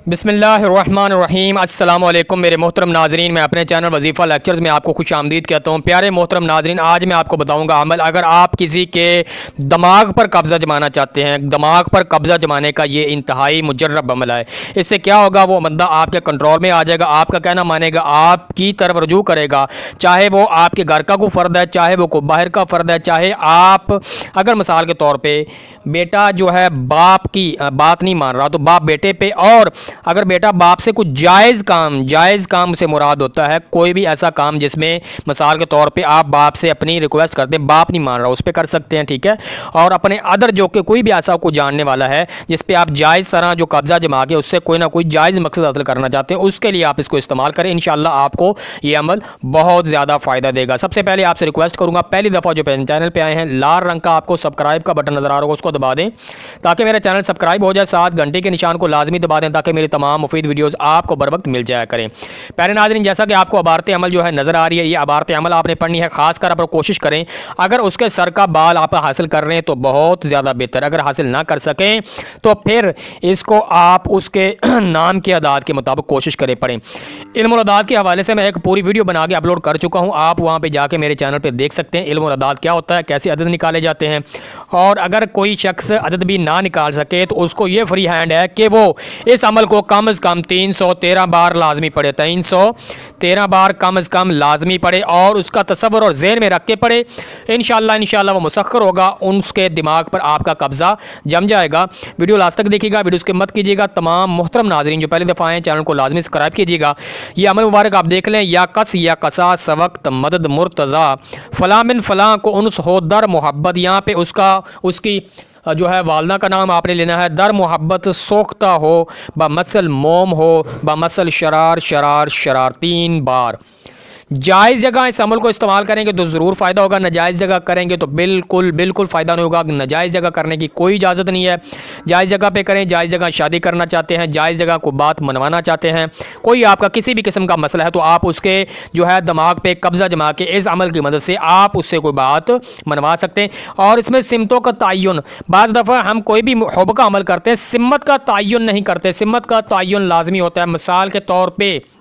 बिस्मिल्लाहिर्रहमानिर्रहीम। अस्सलाम वालेकुम मेरे मोहतरम नाजरीन, मैं अपने चैनल वजीफ़ा लेक्चर्स में आपको खुश आमदीद कहता हूँ। प्यारे मोहतरम नाजरीन, आज मैं आपको बताऊँगा अमल। अगर आप किसी के दिमाग पर कब्ज़ा जमाना चाहते हैं, दिमाग पर कब्ज़ा जमाने का ये इंतहाई मुजर्रब अमल है। इससे क्या होगा, वो बंदा आपके कंट्रोल में आ जाएगा, आपका कहना मानेगा, आपकी तरफ रुजू करेगा। चाहे वो आपके घर का कोई फ़र्द है, चाहे वो कोई बाहर का फ़र्द है, चाहे आप अगर मिसाल के तौर पर बेटा जो है बाप की बात नहीं मान रहा तो बाप बेटे पे, और अगर बेटा बाप से कुछ जायज़ काम से मुराद होता है कोई भी ऐसा काम जिसमें मिसाल के तौर पे आप बाप से अपनी रिक्वेस्ट करते हैं, बाप नहीं मान रहा, उस पर कर सकते हैं, ठीक है। और अपने अदर जो कि कोई भी ऐसा को जानने वाला है जिस पे आप जायज़ तरह जो कब्ज़ा जमा के उससे कोई ना कोई जायज़ मकसद हासिल करना चाहते हैं, उसके लिए आप इसको इस्तेमाल करें। इंशाल्लाह आपको ये अमल बहुत ज़्यादा फ़ायदा देगा। सबसे पहले आपसे रिक्वेस्ट करूँगा, पहली दफ़ा जो चैनल पर आए हैं, लाल रंग का आपको सब्सक्राइब का बटन नज़र आ रहा होगा, उसको दबा दें ताकि मेरा चैनल सब्सक्राइब हो जाए। साथ घंटे के निशान को लाजमी दबा दें ताकि मेरी तमाम मुफीद वीडियोस आपको बर वक्त मिल जाया करें। प्यारे नाज़रीन, जैसा कि आपको अबारत अमल जो है नज़र आ रही है, ये अबारत अमल आपने पढ़नी है। खासकर आप कोशिश करें, अगर उसके सर का बाल आप हासिल कर रहे हैं तो बहुत ज़्यादा बेहतर, अगर हासिल ना कर सकें तो फिर इसको आप उसके नाम के अदाद के मुताबिक कोशिश करें पढ़ें। इल्म अदाद के हवाले से मैं एक पूरी वीडियो बना के अपलोड कर चुका हूँ, आप वहाँ पर जाके मेरे चैनल पर देख सकते हैं। इल्म अदाद क्या होता है, कैसे अदद निकाले जाते हैं, और अगर कोई शख्स अदद भी ना निकाल सके तो उसको ये फ्री हैंड है कि वो इस अमल को कम से कम 313 बार लाजमी पढ़े, 313 बार कम से कम लाजमी पढ़े, और उसका तसव्वुर और ज़हन में रख के पढ़े। इंशाल्लाह वो मुसख्खर होगा, उसके दिमाग पर आपका कब्ज़ा जम जाएगा। वीडियो लास्ट तक देखिएगा, वीडियो स्किप मत कीजिएगा। तमाम मोहतरम नाजरीन जो पहली दफ़ा आए चैनल को लाजमी सब्सक्राइब कीजिएगा। ये अमल मुबारक आप देख लें, या कस या कसा सवक्त मदद मुर्तज़ा फ़लाँ मिन फ़लाँ को उनस हो दर मोहब्बत। यहाँ पे उसकी जो है वालदा का नाम आपने लेना है। दर मोहब्बत सोख्ता हो ब मसल मोम हो ब मसल शरार शरार शरार 3 बार। जायज़ जगह इस अमल को इस्तेमाल करेंगे तो ज़रूर फ़ायदा होगा, नाजायज़ जगह करेंगे तो बिल्कुल फ़ायदा नहीं होगा। नाजायज़ जगह करने की कोई इजाज़त नहीं है, जायज़ जगह पे करें। जायज़ जगह शादी करना चाहते हैं, जायज़ जगह को बात मनवाना चाहते हैं, कोई आपका किसी भी किस्म का मसला है तो आप उसके जो है दिमाग पे कब्ज़ा जमा के इस अमल की मदद से आप उससे कोई बात मनवा सकते हैं। और इसमें सिमतों का तयन, बाज़ दफ़ा हम कोई भी हुब का अमल करते हैं, सिमत का तयन नहीं करते। सिमत का तयन लाजमी होता है। मिसाल के तौर पर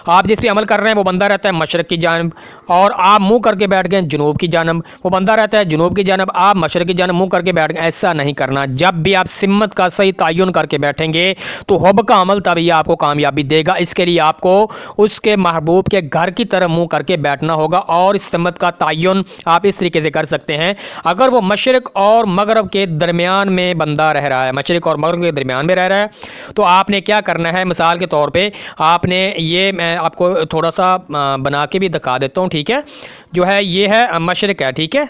आप जिस पे अमल कर रहे हैं वो बंदा रहता है मशरक़ की जानब, और आप मुंह करके बैठ गए जनूब की जानब। वो बंदा रहता है जनूब की जानब, आप मशरक़ की जानब मुंह करके बैठ गए। ऐसा नहीं करना। जब भी आप सिमत का सही तयन करके बैठेंगे तो हुब का अमल तभी आपको कामयाबी देगा। इसके लिए आपको उसके महबूब के घर की तरफ मुँह करके बैठना होगा, और इस सिमत का तयन आप इस तरीके से कर सकते हैं। अगर वो मशरक़ और मगरब के दरमियान में बंदा रह रहा है, मशरक़ और मगरब के दरमियान में रह रहा है, तो आपने क्या करना है, मिसाल के तौर पर आपने ये, मैं आपको थोड़ा सा बना के भी दिखा देता हूँ, ठीक है। जो है ये है मशरिक़ है, ठीक है,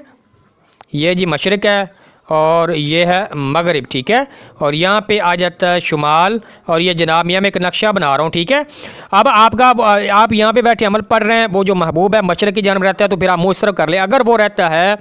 ये जी मशरिक़ है, और ये है मगरिब, ठीक है। और यहाँ पे आ जाता है शुमाल, और ये जनाब यहाँ मैं एक नक्शा बना रहा हूँ, ठीक है। अब आप यहाँ पे बैठे अमल पढ़ रहे हैं, वो जो महबूब है मशरक़ की जानब रहता है तो फिर आप मुँह इस तरफ कर ले। अगर वो रहता है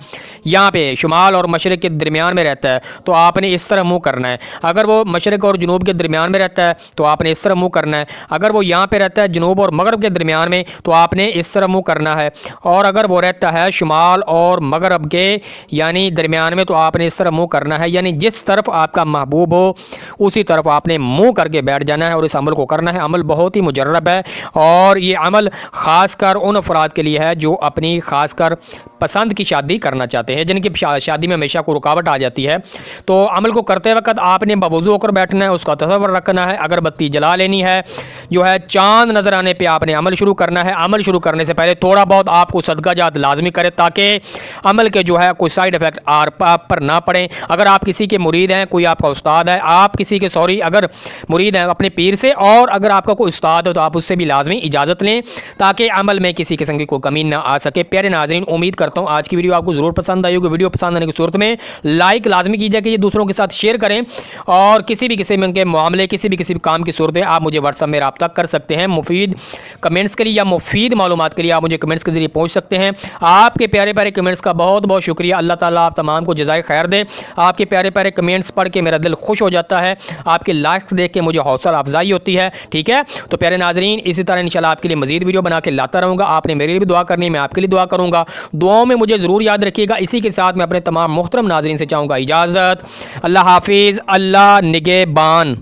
यहाँ पे शुमाल और मशरक़ के दरमियान में रहता है तो आपने इस तरह मुँह करना है। अगर वो मशरक़ और जनूब के दरमियान में रहता है तो आपने इस तरह मुँह करना है। अगर वो यहाँ पर रहता है जनूब और मगरब के दरमियान में तो आपने इस तरह मुँह करना है। और अगर वो रहता है शुमाल और मगरब के यानी दरमियान में तो आपने इस तरफ मुंह करना है। यानी जिस तरफ आपका महबूब हो उसी तरफ आपने मुंह करके बैठ जाना है और इस अमल को करना है। अमल बहुत ही मुजर्रब है, और ये अमल ख़ासकर उन अफराद के लिए है जो अपनी ख़ासकर पसंद की शादी करना चाहते हैं, जिनकी शादी में हमेशा कोई रुकावट आ जाती है। तो अमल को करते वक्त आपने बवुज़ू होकर बैठना है, उसका तसव्वुर रखना है, अगरबत्ती जला लेनी है, जो है चांद नज़र आने पे आपने अमल शुरू करना है। अमल शुरू करने से पहले थोड़ा बहुत आपको सदका जात लाजमी करे ताकि अमल के जो है कोई साइड इफ़ेक्ट आप पर ना पड़े। अगर आप किसी के मुरीद हैं, कोई आपका उस्ताद है, आप किसी के अगर मुरीद हैं अपने पीर से, और अगर आपका कोई उस्ताद हो तो आप उससे भी लाजमी इजाज़त लें ताकि अमल में किसी किस्म की कोई कमी ना आ सके। प्यारे नाज़रीन, उम्मीद करता हूँ आज की वीडियो आपको ज़रूर पसंद आई होगी। वीडियो पसंद आने की सूरत में लाइक लाजमी कीजिए कि ये दूसरों के साथ शेयर करें, और किसी भी किस्म के मामले, किसी भी काम की सूरत है आप मुझे व्हाट्सएप में रब्ता कर सकते हैं। मुफीद कमेंट्स के लिए या मुफीद मालूमात के लिए आप मुझे कमेंट्स के जरिए पहुँच सकते हैं। आपके प्यारे प्यारे कमेंट्स का बहुत बहुत शुक्रिया। अल्लाह ताला आप तमाम को जज़ाए खैर दे। आपके प्यारे प्यारे कमेंट्स पढ़ के मेरा दिल खुश हो जाता है, आपके लाइक्स देख के मुझे हौसला अफजाई होती है, ठीक है। तो प्यारे नाजरीन, इसी तरह इंशाल्लाह आपके लिए मजीद वीडियो बना के लाता रहूँगा। आपने मेरे लिए भी दुआ करनी, मैं आपके लिए दुआ करूँगा। दुआओं में मुझे ज़रूर याद रखिएगा। इसी के साथ मैं अपने तमाम मोहतरम नाजरीन से चाहूँगा इजाज़त। अल्लाह हाफिज़, अल्लाह निगहबान।